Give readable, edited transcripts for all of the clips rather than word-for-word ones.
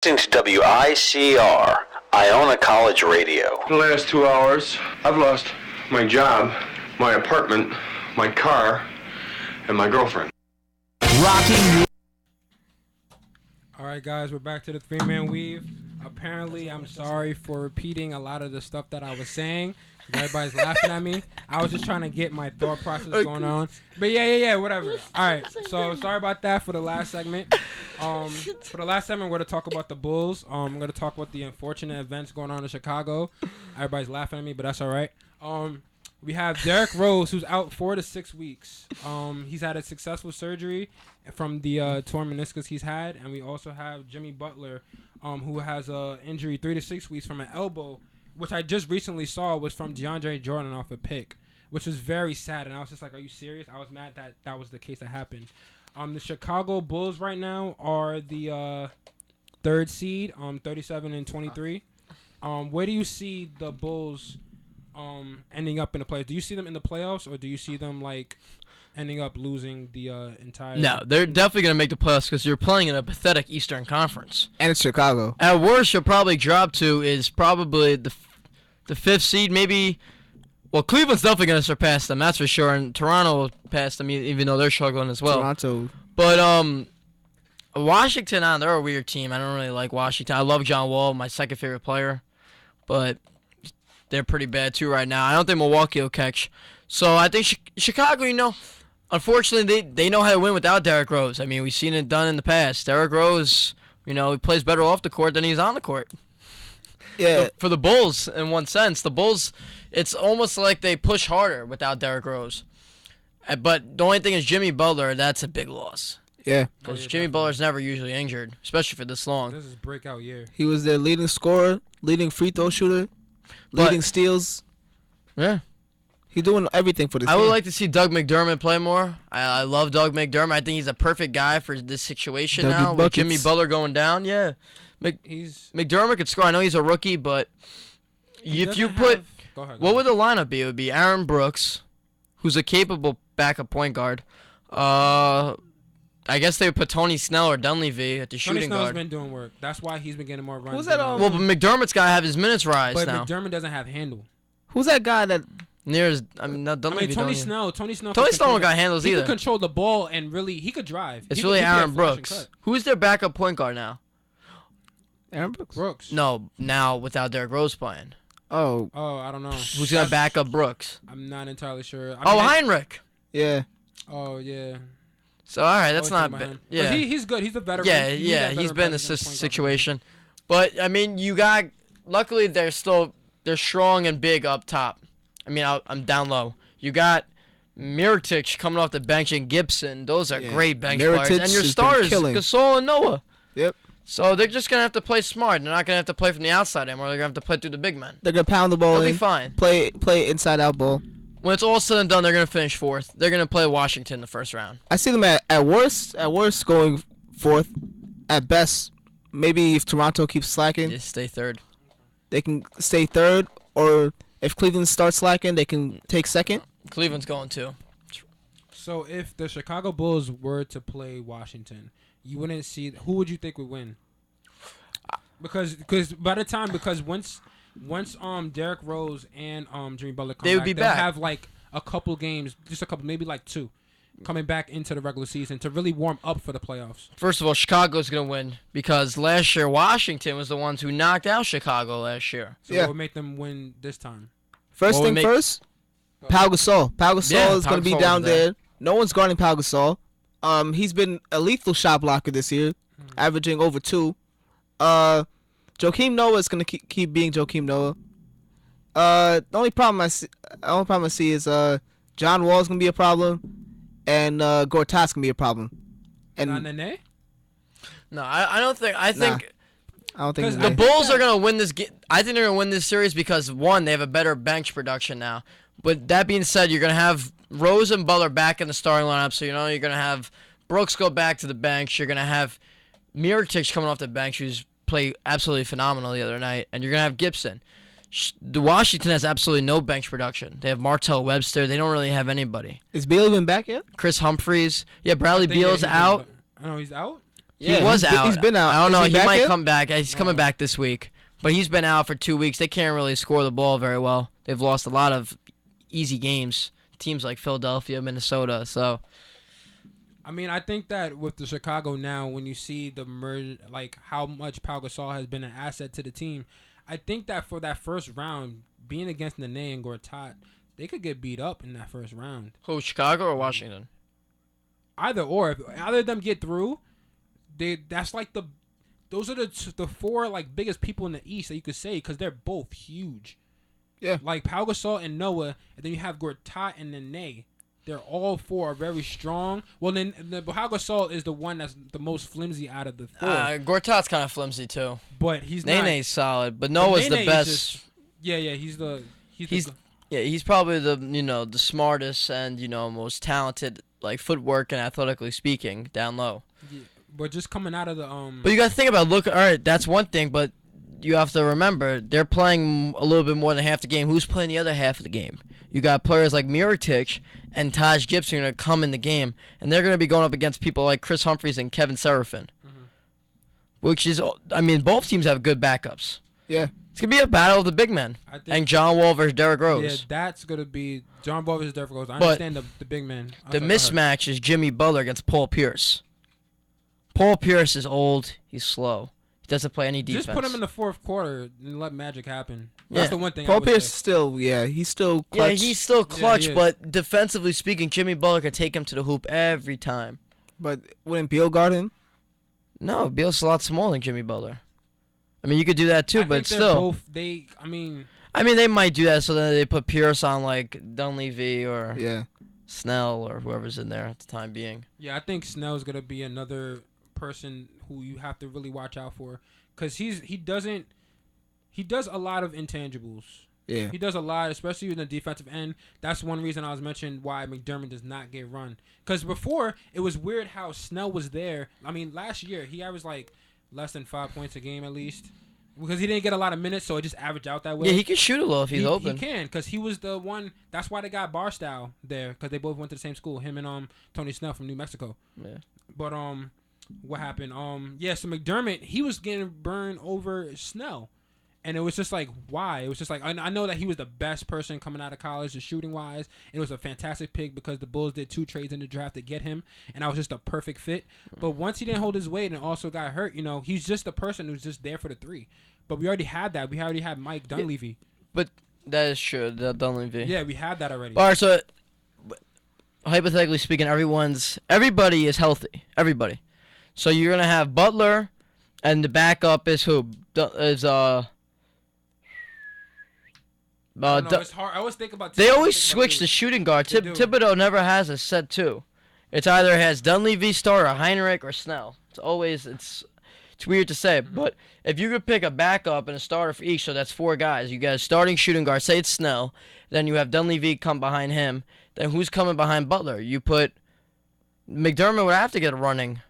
Listening to WICR, Iona College Radio. In the last 2 hours, I've lost my job, my apartment, my car, and my girlfriend. Rocking. All right, guys, we're back to the three-man weave. Apparently, I'm sorry for repeating a lot of the stuff that I was saying. Everybody's laughing at me. I was just trying to get my thought process going on. But yeah, whatever. All right, so sorry about that for the last segment. For the last segment, we're going to talk about the Bulls. I'm going to talk about the unfortunate events going on in Chicago. Everybody's laughing at me, but that's all right. We have Derrick Rose, who's out 4 to 6 weeks. He's had a successful surgery from the torn meniscus he's had. And we also have Jimmy Butler, who has an injury 3 to 6 weeks from an elbow, which I just recently saw was from DeAndre Jordan off a pick, which was very sad. And I was just like, are you serious? I was mad that that was the case that happened. The Chicago Bulls right now are the third seed, 37 and 23. Where do you see the Bulls ending up in the playoffs? Do you see them in the playoffs, or do you see them like ending up losing the entire? No, they're definitely going to make the playoffs because you're playing in a pathetic Eastern Conference. And it's Chicago. At worst, you'll probably drop to is probably the fifth seed, maybe. Well, Cleveland's definitely going to surpass them, that's for sure. And Toronto will pass them, even though they're struggling as well. Toronto. But Washington, they're a weird team. I don't really like Washington. I love John Wall, my second favorite player. But they're pretty bad, too, right now. I don't think Milwaukee will catch. So I think Chicago, unfortunately, they know how to win without Derrick Rose. I mean, we've seen it done in the past. Derrick Rose, he plays better off the court than he's on the court. Yeah. For the Bulls, in one sense, the Bulls, it's almost like they push harder without Derrick Rose. But the only thing is Jimmy Butler, that's a big loss. Yeah. Because Jimmy Butler's never usually injured, especially for this long. This is breakout year. He was their leading scorer, leading free throw shooter, leading steals. Yeah. He's doing everything for this I team. would like to see Doug McDermott play more. I love Doug McDermott. I think he's a perfect guy for this situation Dougie now with buckets. Jimmy Butler going down. Yeah. McDermott could score. I know he's a rookie, but if you put... Go ahead. What would the lineup be? It would be Aaron Brooks, who's a capable backup point guard. I guess they would put Tony Snell or Dunleavy at the Tony shooting Snell's guard. been doing work. That's why he's been getting more runs. Who's that on? Well, but McDermott's got to have his minutes rise But now. McDermott doesn't have handle. Who's that guy that... Dunleavy. Tony Snell. Tony Snell don't got handles he either. He could control the ball and really he could drive. It's he really could Aaron flash and Brooks. cut. Who's their backup point guard now? Aaron Brooks? Brooks. No, now without Derrick Rose playing. Oh, I don't know. Who's going to back up Brooks? I'm not entirely sure. Heinrich. yeah. Oh, yeah. So, all right, that's not bad. bad. Yeah. He's good. He's a veteran. Yeah, he's been in this situation. But, I mean, luckily they're strong and big up top. I mean, I'm down low. You got Mirotic coming off the bench and Gibson. Those are great bench players. And your stars, Gasol and Noah. Yep. So they're just going to have to play smart. They're not going to have to play from the outside anymore. They're going to have to play through the big men. They're going to pound the ball They'll in. be fine. Play inside-out ball. When it's all said and done, they're going to finish fourth. They're going to play Washington in the first round. I see them at worst going fourth. At best, maybe if Toronto keeps slacking, Just stay third. they can stay third. Or if Cleveland starts slacking, they can take second. Cleveland's going too. So if the Chicago Bulls were to play Washington, you wouldn't see who would you think would win? Because once Derrick Rose and Jimmy Butler come They would back, be they'll back. have like a couple games, just a couple, maybe like 2, coming back into the regular season to really warm up for the playoffs. First of all, Chicago's going to win because last year Washington was the ones who knocked out Chicago last year. So Yeah. what would make them win this time? First thing first, Pau Gasol. Pau Gasol is Pau going to be Gasol down was there. there. No one's guarding Pau Gasol. He's been a lethal shot blocker this year, averaging over 2. Joakim Noah is going to keep being Joakim Noah. The only problem I see is John Wall's going to be a problem, and Gortat's going to be a problem. And Not Nene? No, I don't think. I think I don't think the Bulls are going to win this game. I think they're going to win this series because, one, they have a better bench production now. But that being said, you're going to have Rose and Butler back in the starting lineup, so you're going to have Brooks go back to the bench. You're going to have Mirotic coming off the bench, who's played absolutely phenomenal the other night, and you're going to have Gibson. The Washington has absolutely no bench production. They have Martell Webster. They don't really have anybody. Is Beal even back yet? Chris Humphries. Yeah, Bradley I think Beal's he's out. he's out? He was out. He's been out. I don't Is know. he He back might yet? come back. He's coming back this week. But he's been out for 2 weeks. They can't really score the ball very well. They've lost a lot of easy games. Teams like Philadelphia, Minnesota. So I mean, I think that with the Chicago now, when you see the merge, like how much Pau Gasol has been an asset to the team, I think that for that first round, being against Nene and Gortat, they could get beat up in that first round. who, Chicago or Washington? Either or, if either of them get through, those are the four like biggest people in the East that you could say because they're both huge. Yeah. Like Pau Gasol and Noah, and then you have Gortat and Nene. They're all four are very strong. Well, then the Pau Gasol is the one that's the most flimsy out of the four. Gortat's kind of flimsy too. But he's not. Nene's solid, but Noah's the Nene is best. just- yeah, he's the Yeah, he's probably the smartest and most talented, like footwork and athletically speaking, down low. but just coming out of the But you got to think about all right, that's one thing, but you have to remember they're playing a little bit more than half the game. Who's playing the other half of the game? You got players like Mirotic and Taj Gibson going to come in the game, and they're going to be going up against people like Chris Humphries and Kevin Seraphin, which is, I mean, both teams have good backups. Yeah. It's going to be a battle of the big men, I think and John Wall versus Derrick yeah, Rose. that's gonna be John Ball versus Derrick Rose. I But understand the big man. The mismatch is Jimmy Butler against Paul Pierce. Paul Pierce is old. He's slow. He doesn't play any defense. Just put him in the fourth quarter and let magic happen. That's Yeah. the one thing. I Paul would Pierce say. he's still Yeah, clutch. he's still clutch, he is. but defensively speaking, Jimmy Butler could take him to the hoop every time. But wouldn't Beal guard him? No, Beal's a lot smaller than Jimmy Butler. I mean, you could do that too, I but think they're still. both, I mean, They might do that so then they put Pierce on like Dunleavy or Yeah. Snell or whoever's in there at the time being. yeah, I think Snell's gonna be another person who you have to really watch out for because he does a lot of intangibles. Yeah. He does a lot, especially in the defensive end. That's one reason I was mentioning why McDermott does not get run. Because before, it was weird how Snell was there. I mean, last year, he averaged like less than 5 points a game at least. Because he didn't get a lot of minutes, so it just averaged out that way. Yeah, he can shoot a little if he's open. He can, because he was the one. That's why they got Barstow there, because they both went to the same school. Him and Tony Snell from New Mexico. Yeah. But what happened? Yeah, so McDermott, he was getting burned over Snell. And it was just like, why? It was just like, I know that he was the best person coming out of college, just shooting wise. It was a fantastic pick because the Bulls did 2 trades in the draft to get him, and I was just a perfect fit. But once he didn't hold his weight and also got hurt, he's just the person who's just there for the 3. But we already had that. We already had Mike Dunleavy. But that is true, that Dunleavy. Yeah, we had that already. All right, so hypothetically speaking, everybody is healthy. Everybody. So you're gonna have Butler, and the backup is who? I don't know, it's hard. I always think about. They Thibodeau, always think about switch the shooting guard. They do. Thibodeau never has a set 2. It's either has Dunleavy start or Heinrich or Snell. It's weird to say, but if you could pick a backup and a starter for each, so that's 4 guys. You got a starting shooting guard. Say it's Snell. Then you have Dunleavy come behind him. Then who's coming behind Butler? You put McDermott would have to get running.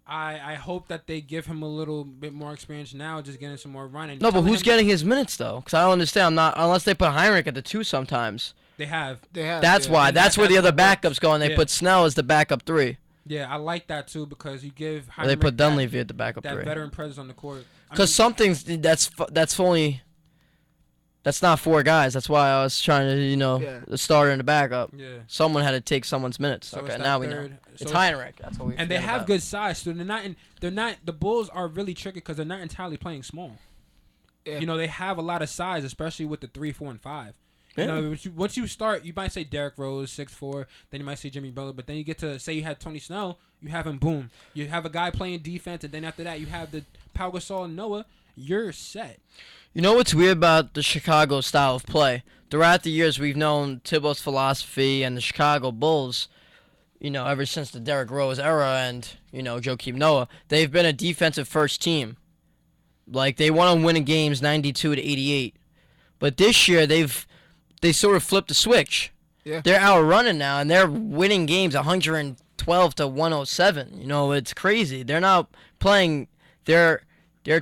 I hope that they give him a little bit more experience now, just getting some more running. No, but who's getting his minutes though? Because I don't understand. I'm not unless they put Heinrich at the 2 sometimes. They have. That's yeah. why. And That's where the that's other what works. backups go, and they Yeah. put Snell as the backup 3. Yeah, I like that too because you give. Or Heinrich they put Dunleavy at the backup that 3. veteran presence on the court. Because some things that's only. That's not 4 guys. That's why I was trying to Yeah. the starter and the backup. Yeah. Someone had to take someone's minutes. So okay, it's now that we know. third- It's so Heinrich. That's what we. And they forget have about. good size, so they're not. The Bulls are really tricky because they're not entirely playing small. Yeah. They have a lot of size, especially with the 3, 4, and 5. Yeah. Once you start, you might say Derrick Rose 6'4", then you might say Jimmy Butler, but then you get to say you had Tony Snell, you have him, boom. You have a guy playing defense, and then after that you have the Pau Gasol and Noah. You're set. You know what's weird about the Chicago style of play? Throughout the years, we've known Thibodeau's philosophy and the Chicago Bulls. Ever since the Derrick Rose era and Joakim Noah, they've been a defensive first team. Like they want to win in games 92 to 88, but this year they sort of flipped the switch. Yeah. They're outrunning now, and they're winning games 112 to 107. It's crazy. They're not playing their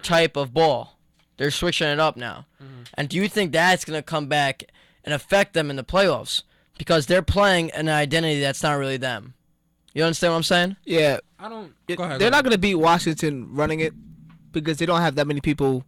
type of ball. They're switching it up now. And do you think that's going to come back and affect them in the playoffs? Because they're playing an identity that's not really them. You understand what I'm saying? Yeah, I don't. It- Go ahead. they're not gonna beat Washington running it because they don't have that many people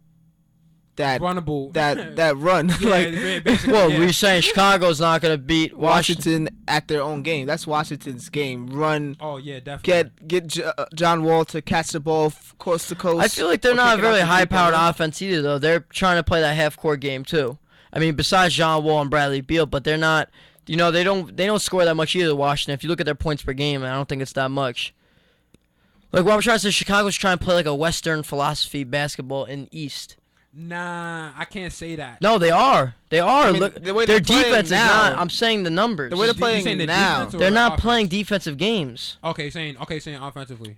that runnable. that run. Yeah, like basically, Well, yeah. we're saying Chicago's not going to beat Washington. Washington at their own game. That's Washington's game. Run, Oh yeah, definitely. get John Wall to catch the ball coast to coast. I feel like they're or not a kick it out very the deep high-powered end. offense either, though. They're trying to play that half-court game too. I mean, besides John Wall and Bradley Beal, but they're not. You know, they don't score that much either. Washington. If you look at their points per game, I don't think it's that much. Like what I'm trying to say, Chicago's trying to play like a Western philosophy basketball in East. Nah, I can't say that. No, they are. They are. I mean, Look, the way their they're playing defense is now- not. I'm saying the numbers. The way they're You playing saying the now, defense or They're not offense? playing defensive games. Okay, saying offensively.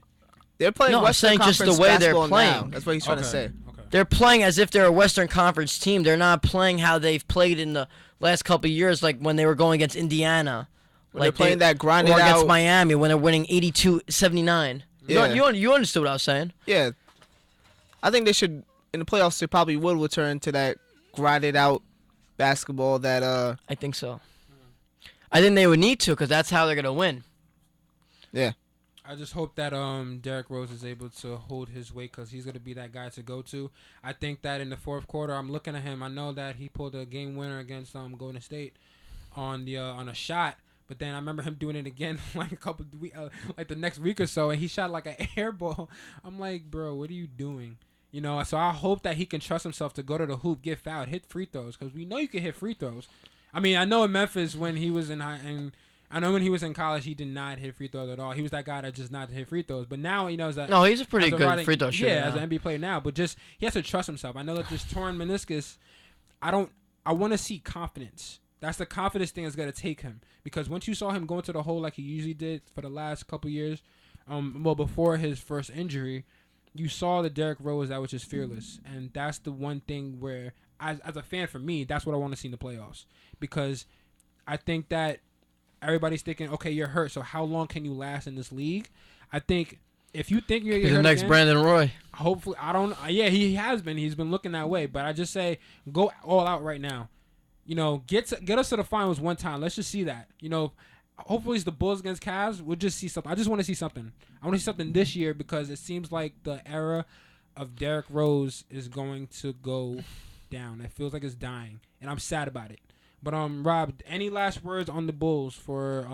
they're playing No, I'm Western saying just the Conference way they're basketball playing. now. That's what he's trying to say. Okay. They're playing as if they're a Western Conference team. They're not playing how they've played in the last couple of years, like when they were going against Indiana. When they're playing that grinded or against out. Miami when they're winning 82-79. Yeah. You understood what I was saying. Yeah, I think they should in the playoffs. They probably would return to that grinded out basketball. That I think so. I think they would need to because that's how they're gonna win. yeah. I just hope that Derrick Rose is able to hold his weight because he's gonna be that guy to go to. I think that in the fourth quarter, I'm looking at him. I know that he pulled a game winner against Golden State on a shot. But then I remember him doing it again like a couple of like the next week or so, and he shot like an air ball. I'm like, bro, what are you doing? You know, so I hope that he can trust himself to go to the hoop, get fouled, hit free throws, because we know you can hit free throws. I mean, I know in Memphis when he was in when he was in college, he did not hit free throws at all. He was that guy that just not hit free throws. But now he knows that. No, he's a pretty as a good riding- free throw shooter. Yeah, as now. an NBA player now, but just he has to trust himself. I know that this torn meniscus. I want to see confidence. That's the confidence thing that's gonna take him, because once you saw him go into the hole like he usually did for the last couple years, before his first injury, you saw the Derrick Rose that was just fearless, and that's the one thing where, as a fan, for me, that's what I want to see in the playoffs, because I think that everybody's thinking, okay, you're hurt, so how long can you last in this league? I think if you think you're He's hurt the next again, Brandon Roy. hopefully, I don't. Yeah, he has been. He's been looking that way. But I just say, go all out right now. You know, get us to the finals one time. Let's just see that. You know, hopefully it's the Bulls against Cavs. We'll just see something. I just want to see something. I want to see something this year because it seems like the era of Derrick Rose is going to go down. It feels like it's dying, and I'm sad about it. But Rob, any last words on the Bulls for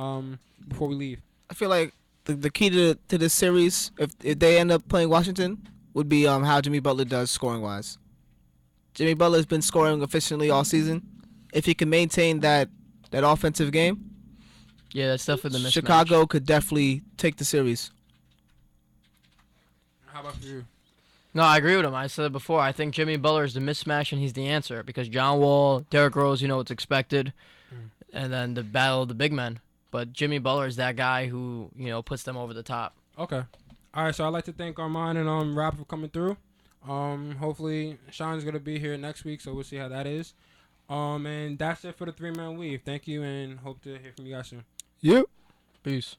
before we leave? I feel like the key to this series, if they end up playing Washington, would be how Jimmy Butler does scoring wise. Jimmy Butler's been scoring efficiently all season. If he can maintain that offensive game, Yeah, that's definitely the mismatch. Chicago could definitely take the series. How about for you? No, I agree with him. I said it before. I think Jimmy Butler is the mismatch, and he's the answer because John Wall, Derrick Rose, you know what's expected, and then the battle of the big men. But Jimmy Butler is that guy who puts them over the top. Okay. All right, so I'd like to thank Armand and Rob for coming through. Hopefully Sean's gonna be here next week, so we'll see how that is. And that's it for the 3-Man Weave. Thank you, and hope to hear from you guys soon. Yep. Peace.